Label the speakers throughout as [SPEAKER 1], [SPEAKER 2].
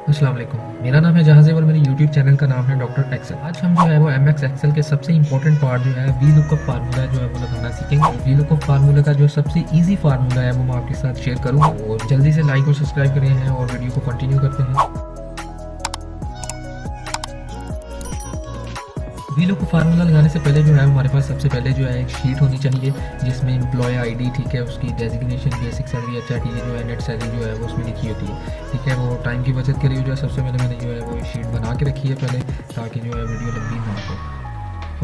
[SPEAKER 1] अस्सलाम वालेकुम। मेरा नाम है जहाज़ेब और मेरे यूट्यूब चैनल का नाम है डॉक्टर एक्सेल। आज हम जो है वो एम एक्स एक्सेल के सबसे इंपॉर्टेंट पार्ट जो है वी लुकअप फार्मूला जो है वो लगाना सीखेंगे। वी लुकअप फार्मूला का जो सबसे इजी फार्मूला है वो मैं आपके साथ शेयर करूँगा, और जल्दी से लाइक और सब्सक्राइब करें हैं और वीडियो को कंटिन्यू करते हैं। वी लुकअप फार्मूला लगाने से पहले जो है हमारे पास सबसे पहले जो है एक शीट होनी चाहिए जिसमें एम्प्लॉय आईडी, ठीक है, उसकी डेजिग्नेशन, बेसिक सैलरी, एचआरटी जो है, नेट सैलरी जो है वो उसमें लिखी होती है। ठीक है, वो टाइम की बचत के लिए जो है सबसे पहले मैंने जो है वो शीट बना के रखी है पहले, ताकि जो है वीडियो लंबी ना हो।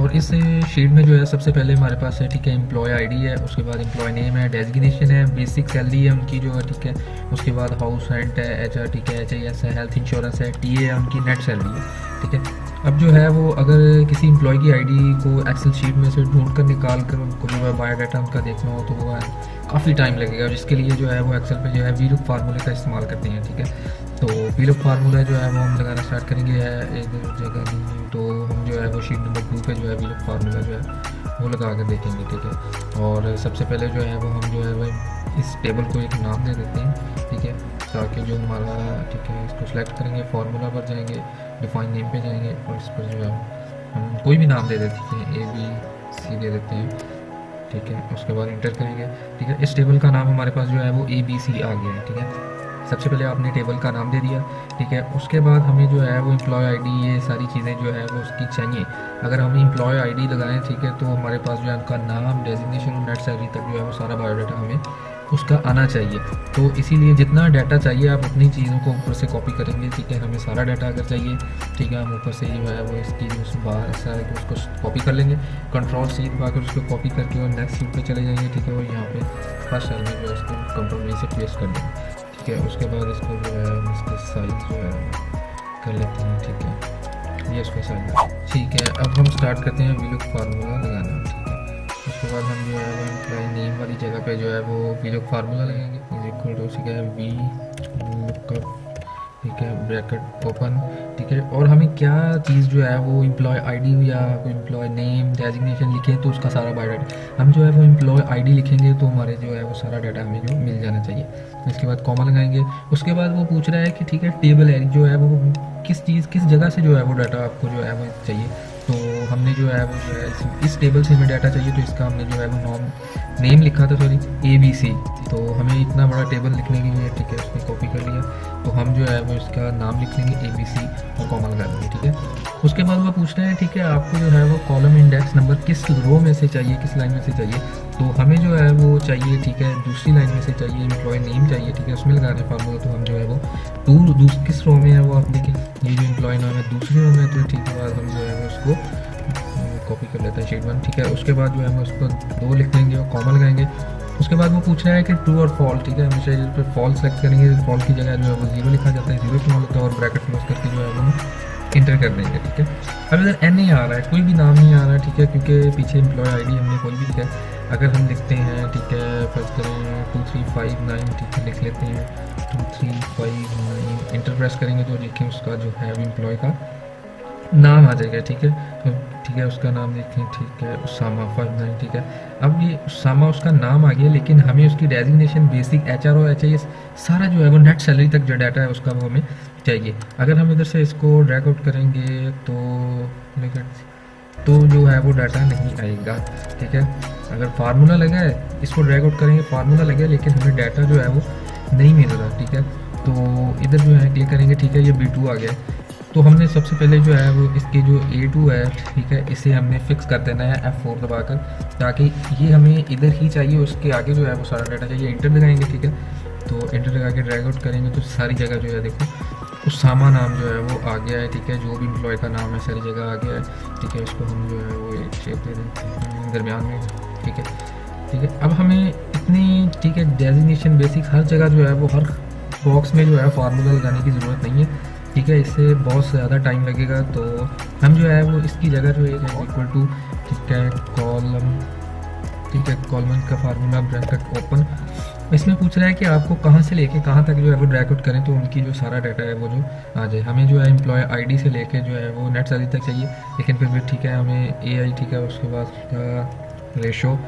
[SPEAKER 1] और इस शीट में जो है सबसे पहले हमारे पास है, ठीक है, एम्प्लॉय आईडी है, उसके बाद एम्प्लॉय नेम है, डेजिग्नेशन है, बेसिक सैलरी है उनकी जो है, ठीक है, उसके बाद हाउस रेंट है, एचआर, ठीक है, एचआईएस है, हेल्थ इंश्योरेंस है, टीए है, उनकी नेट सैलरी है। ठीक है, अब जो है वो अगर किसी एम्प्लॉय की आईडी को एक्सेल शीट में से ढूंढ कर निकाल कर उनको जो है बायोडाटा उनका देखना हो तो वो है काफ़ी टाइम लगेगा, जिसके लिए जो है वो एक्सेल पे जो है वी लुक फार्मूले का इस्तेमाल करते हैं। ठीक है, तो वी लुक फार्मूला जो है वो हम लगाना स्टार्ट करेंगे है एक जगह नहीं, तो हम जो है वो शीट नंबर 2 पे जो है वी लुक फार्मूला जो है वो लगा कर देखेंगे। ठीक है, और सबसे पहले जो है वो हम जो है वो इस टेबल को एक नाम दे देते हैं। ठीक है, ताकि जो हमारा, ठीक है, इसको सेलेक्ट करेंगे, फार्मूला पर जाएंगे, डिफाइन नेम पे जाएंगे और इस पर जो है हम कोई भी नाम दे देते हैं, ए बी सी दे देते हैं। ठीक है, उसके बाद इंटर करेंगे। ठीक है, इस टेबल का नाम हमारे पास जो है वो ए बी सी आ गया है। ठीक है, सबसे पहले आपने टेबल का नाम दे दिया। ठीक है, उसके बाद हमें जो है वो एम्प्लॉय आईडी, ये सारी चीज़ें जो है वो उसकी चाहिए। अगर हम एम्प्लॉय आईडी लगाएं, ठीक है, तो हमारे पास जो है उनका नाम, डेजिग्नेशन और नेट सैलरी तक जो है वो सारा बायोडाटा हमें उसका आना चाहिए। तो इसीलिए जितना डाटा चाहिए आप अपनी चीज़ों को ऊपर से कॉपी करेंगे। ठीक है, हमें सारा डाटा अगर चाहिए, ठीक है, हम ऊपर से जो है वो इसकी उस बाहर ऐसा है कि उसको कॉपी कर लेंगे, कंट्रोल सी दबाकर उसको कॉपी करके और नेक्स्ट शीट पे चले जाएंगे। ठीक है, और यहाँ पे फर्स्ट सेल में जो है इसको कंट्रोल वी से पेस्ट कर देंगे। ठीक है, उसके बाद इसको जो है हम इसका साइज़ जो है कर लेते हैं। ठीक है, ये इसका साइज़ है। ठीक है, अब हम स्टार्ट करते हैं वी लुक फार्मूला लगाना। ठीक है, उसके बाद हम जो है वो एम्प्लॉय नेम वाली जगह पे जो है वो वी लुक फार्मूला लगाएंगे, इज इक्वल टू ठीक है वी लुकअप, ठीक है, ब्रैकेट ओपन। ठीक है, और हमें क्या चीज़ जो है वो एम्प्लॉय आईडी या कोई एम्प्लॉय नेम, डेजिग्नेशन लिखे तो उसका सारा बायोडाटा, हम जो है वो एम्प्लॉय आईडी लिखेंगे तो हमारे जो है वो सारा डाटा हमें जो मिल जाना चाहिए। इसके बाद कॉमा लगाएंगे। उसके बाद वो पूछ रहा है कि ठीक है, टेबल है जो है वो किस चीज़, किस जगह से जो है वो डाटा आपको जो है वो चाहिए। तो हमने जो है वो जो है इस टेबल से हमें डाटा चाहिए, तो इसका हमने जो है वो नेम लिखा था, सॉरी, ए बी सी। तो हमें इतना बड़ा टेबल लिखने के लिए, ठीक है, उसने कॉपी कर लिया, तो हम जो है वो इसका नाम लिख लेंगे ए बी सी और कॉमा लगा देंगे। ठीक है, उसके बाद वो पूछना है, ठीक है, आपको जो है वो कॉलम इंडेक्स नंबर किस रो में से चाहिए, किस लाइन में से चाहिए। तो हमें जो है वो चाहिए, ठीक है, दूसरी लाइन में से चाहिए, एम्प्लॉय नेम चाहिए। ठीक है, उसमें लगा रहे हैं फार्मूला, तो हम जो है वो किस रो में है वो आप देखें, ये जो एम्प्लॉय नाम है दूसरी रो में है, तो ठीक है, बाद हम जो है वो उसको कॉपी कर लेते हैं शीट 1। ठीक है, उसके बाद जो है हम उसको 2 लिख देंगे और कॉमा लगाएंगे। उसके बाद वो पूछ रहा है कि ट्रू और फॉल। ठीक है, हमेशा इस पर फॉल सेलेक्ट करेंगे, फॉल की जगह जो है वो 0 लिखा जाता है, 0 इस्तेमाल होता है, और ब्रैकेट क्लोज करके जो है वो इंटर कर देंगे। ठीक है, अब इधर एन नहीं आ रहा है, कोई भी नाम नहीं आ रहा है। ठीक है, क्योंकि पीछे एम्प्लॉय आईडी हमने कोई भी लिखा है। अगर हम लिखते हैं, ठीक है, फर्स्ट करें 2359, ठीक है, लिख लेते हैं 2359, इंटर प्रेस करेंगे तो देखिए उसका जो है एम्प्लॉय का नाम आ जाएगा। ठीक है, तो ठीक है, उसका नाम देखें, ठीक है, उसामा 59। ठीक है, अब ये उसामा उसका नाम आ गया, लेकिन हमें उसकी डेजिग्नेशन, बेसिक, एचआर और एचआईएस सारा जो है वो नेट सैलरी तक जो डाटा है उसका वो हमें चाहिए। अगर हम इधर से इसको ड्रैग आउट करेंगे तो जो है वो डाटा नहीं आएगा। ठीक है, अगर फार्मूला लगा है, इसको ड्रैग आउट करेंगे, फार्मूला लगा है, लेकिन हमें डाटा जो है वो नहीं मिल रहा। ठीक है, तो इधर जो है क्लिक करेंगे। ठीक है, ये B2 आ गया, तो हमने सबसे पहले जो है वो इसकी जो A2 है, ठीक है, इसे हमने फिक्स कर देना है F4 दबाकर, ताकि ये हमें इधर ही चाहिए, उसके आगे जो है वो सारा डाटा चाहिए। इंटर लगाएंगे। ठीक है, तो इंटर लगा के ड्रैग आउट करेंगे तो सारी जगह जो है देखो उसामा नाम जो है वो आ गया है। ठीक है, जो भी एम्प्लॉय का नाम है सारी जगह आ गया है। ठीक है, इसको हम जो है वो एक शेप दे देते हैं दरमियान में। ठीक है, ठीक है, अब हमें इतनी, ठीक है, डेजिग्नेशन, बेसिक, हर जगह जो है वो हर बॉक्स में जो है फार्मूला लगाने की ज़रूरत नहीं है। ठीक है, इससे बहुत ज़्यादा टाइम लगेगा, तो हम जो है वो इसकी जगह जो है इक्वल टू, ठीक है, कॉलम, ठीक है, कॉलम का फार्मूला, ब्रैकेट ओपन। इसमें पूछ रहा है कि आपको कहाँ से लेके कहाँ तक जो है वो ड्रैग आउट करें, तो उनकी जो सारा डाटा है वो जो आ जाए। हमें जो है एम्प्लॉय आईडी से लेके जो है वो नेट सैलरी तक चाहिए, लेकिन फिर भी ठीक है, हमें AI, ठीक है, उसके बाद रेशो,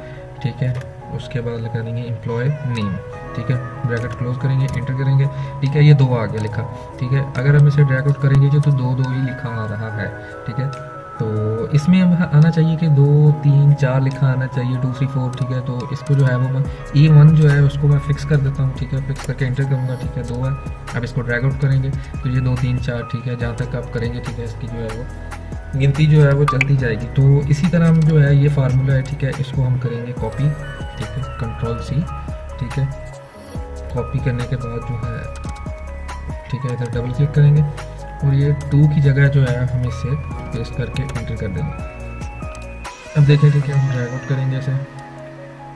[SPEAKER 1] ठीक है, उसके बाद लगा देंगे एम्प्लॉय नेम। ठीक है, ब्रैकेट क्लोज करेंगे, एंटर करेंगे, ठीक है, ये 2 आ गया लिखा, ठीक है। अगर हम इसे ड्रैग आउट करेंगे जो तो 2 ही लिखा आ रहा है, ठीक है। तो इसमें अब आना चाहिए कि 2 3 4 लिखा आना चाहिए, 2 3 4, ठीक है। तो इसको जो है वो मैं E1 जो है उसको मैं फिक्स कर देता हूँ, ठीक है, फिक्स करके एंटर करूँगा, ठीक है, 2 है। अब इसको ड्रैग आउट करेंगे तो ये 2 3 4, ठीक है, जहाँ तक आप करेंगे, ठीक है, इसकी जो है वो गिनती जो है वो चलती जाएगी। तो इसी तरह हम जो है ये फार्मूला है, ठीक है, इसको हम करेंगे कॉपी, ठीक है, Ctrl+C, ठीक है। कॉपी करने के बाद जो है, ठीक है, इधर डबल क्लिक करेंगे और ये 2 की जगह जो है हम इसे पेस्ट करके एंटर कर देंगे। अब देखें, ठीक है, हम ड्रैग आउट करेंगे इसे,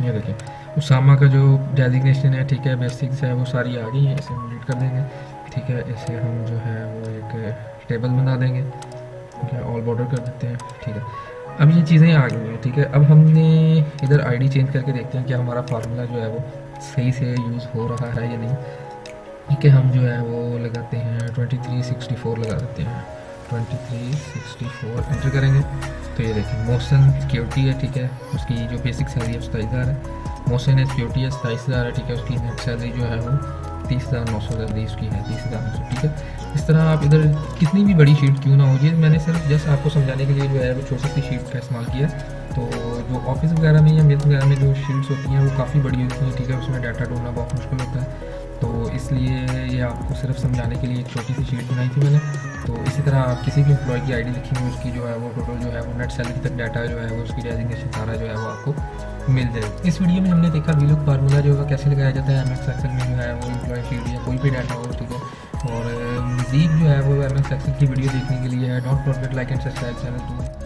[SPEAKER 1] ये देखें उसामा का जो डेजिग्नेशन है, ठीक है, बेसिक्स है वो सारी आ गई है। इसे हम डिलीट कर देंगे, ठीक है। इसे हम जो है वो एक टेबल बना देंगे, ठीक है, ऑल बॉर्डर कर देते हैं, ठीक है। अब ये चीज़ें आ गई हैं, ठीक है। अब हमने इधर आईडी चेंज करके देखते हैं कि हमारा फार्मूला जो है वो सही से यूज़ हो रहा है या नहीं, ठीक है। हम जो है वो लगाते हैं 2364 लगा देते हैं, 2364 एंटर करेंगे तो ये देखिए मोशन सिक्योरिटी है, ठीक है, उसकी जो बेसिक सैलरी है 27,000 है। मोशन है सिक्योरिटी है 27,000 है, ठीक है। उसकी नेट सैलरी जो है वो 30,900 सैलरी उसकी है, 30,900, ठीक है। इस तरह आप इधर कितनी भी बड़ी शीट क्यों ना हो, ये मैंने सिर्फ जस्ट आपको समझाने के लिए जो है वो छोटी सी शीट का इस्तेमाल किया। तो जो ऑफिस वगैरह में या मिल वगैरह में जो शीट्स होती हैं वो काफ़ी बड़ी होती हैं, ठीक है, उसमें डाटा ढूंढना बहुत मुश्किल होता है। तो इसलिए ये आपको सिर्फ समझाने के लिए एक छोटी सी शीट बनाई थी मैंने। तो इसी तरह आप किसी भी एम्प्लॉय की आईडी लिखेंगे, उसकी जो है वो टोटल जो है वो नेट सैलरी तक डाटा जो है वो उसकी डेजिग्नेशन सारा जो है वो आपको मिल जाएगा। इस वीडियो में हमने देखा वीलुक फार्मूला जो है कैसे लगाया जाता है MS एक्सेल में, जो है वो एम्प्लॉय शीट या कोई भी डाटा हो, ठीक है। और मज़ीद जो है वो MS एक्सेल की वीडियो देखने के लिए है don't forget like and subscribe channel to.